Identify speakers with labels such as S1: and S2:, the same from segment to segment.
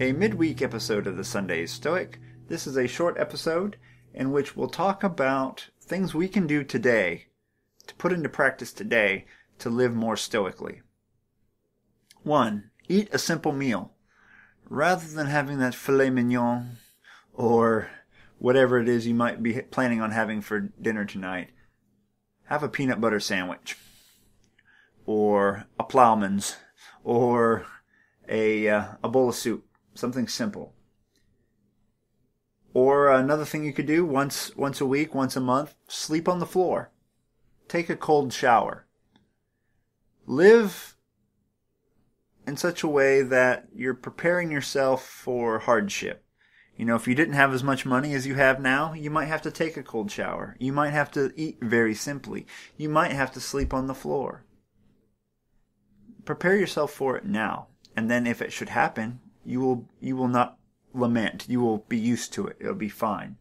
S1: a midweek episode of the Sunday Stoic. This is a short episode in which we'll talk about things we can do today, to put into practice today, to live more stoically. 1. Eat a simple meal. Rather than having that filet mignon or whatever it is you might be planning on having for dinner tonight, have a peanut butter sandwich or a Plowman's or a bowl of soup, something simple. Or another thing you could do once a week, once a month, sleep on the floor. Take a cold shower. Live in such a way that you're preparing yourself for hardship. You know, if you didn't have as much money as you have now, you might have to take a cold shower. You might have to eat very simply. You might have to sleep on the floor. Prepare yourself for it now. And then if it should happen, you will not lament. You will be used to it. It'll be fine.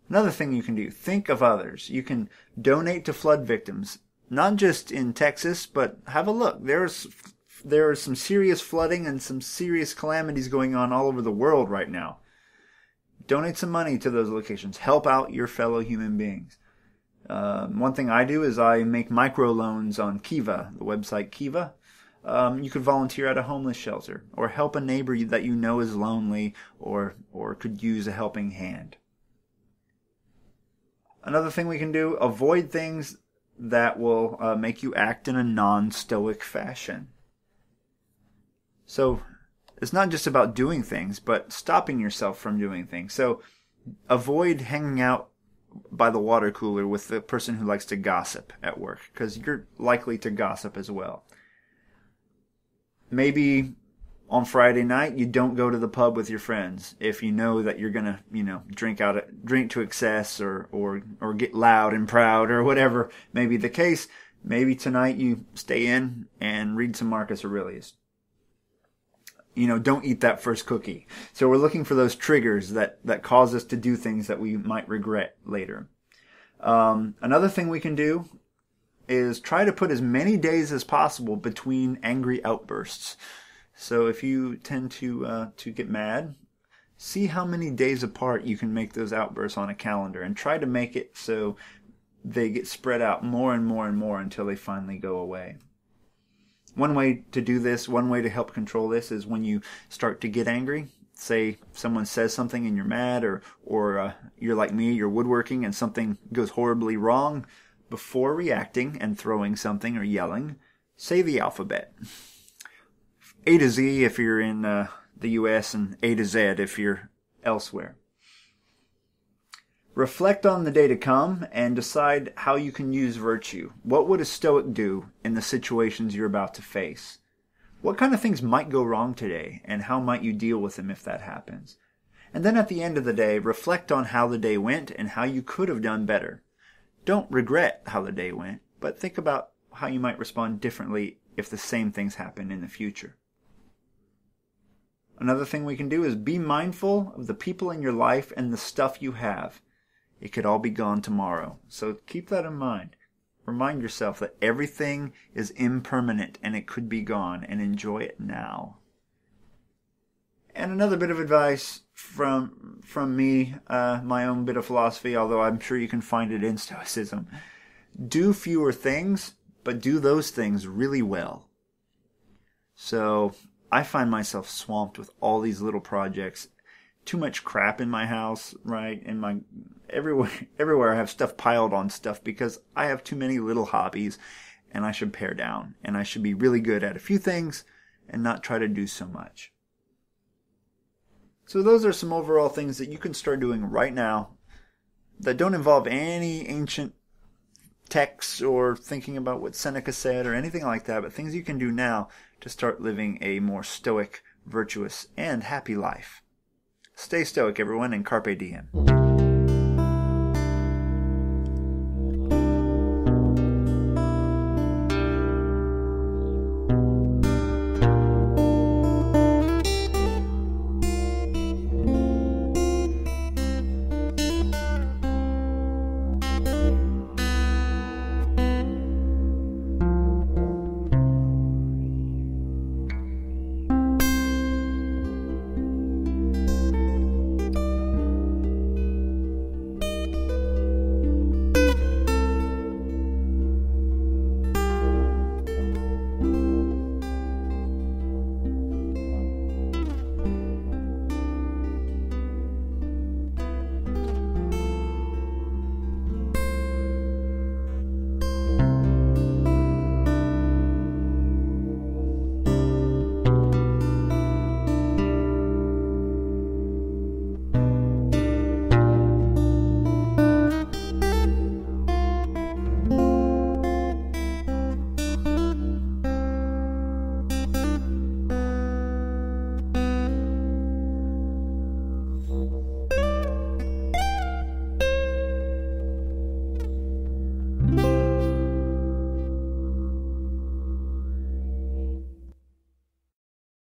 S1: Another thing you can do, think of others. You can donate to flood victims, not just in Texas, but have a look. There is some serious flooding and some serious calamities going on all over the world right now. Donate some money to those locations. Help out your fellow human beings. One thing I do is I make microloans on Kiva, the website Kiva. You could volunteer at a homeless shelter or help a neighbor that you know is lonely or could use a helping hand. Another thing we can do, avoid things that will make you act in a non-stoic fashion. So it's not just about doing things, but stopping yourself from doing things. So avoid hanging out by the water cooler with the person who likes to gossip at work, because you're likely to gossip as well. Maybe on Friday night you don't go to the pub with your friends if you know that you're gonna, drink to excess or get loud and proud or whatever may be the case. Maybe tonight you stay in and read some Marcus Aurelius. Don't eat that first cookie. So we're looking for those triggers that cause us to do things that we might regret later. Another thing we can do is try to put as many days as possible between angry outbursts. So if you tend to get mad, see how many days apart you can make those outbursts on a calendar and try to make it so they get spread out more and more and more until they finally go away. One way to do this, one way to help control this is when you start to get angry. Say someone says something and you're mad, or you're like me, you're woodworking and something goes horribly wrong. Before reacting and throwing something or yelling, say the alphabet. A to Z if you're in the US and A to Z if you're elsewhere. Reflect on the day to come and decide how you can use virtue. What would a Stoic do in the situations you're about to face? What kind of things might go wrong today, and how might you deal with them if that happens? And then at the end of the day, reflect on how the day went and how you could have done better. Don't regret how the day went, but think about how you might respond differently if the same things happen in the future. Another thing we can do is be mindful of the people in your life and the stuff you have. It could all be gone tomorrow, so keep that in mind. Remind yourself that everything is impermanent and it could be gone, and enjoy it now. And another bit of advice from me, my own bit of philosophy, although I'm sure you can find it in Stoicism. Do fewer things, but do those things really well. So I find myself swamped with all these little projects. Too much crap in my house, right? Everywhere I have stuff piled on stuff because I have too many little hobbies and I should pare down. And I should be really good at a few things and not try to do so much. So those are some overall things that you can start doing right now that don't involve any ancient texts or thinking about what Seneca said or anything like that, but things you can do now to start living a more stoic, virtuous, and happy life. Stay stoic, everyone, and carpe diem.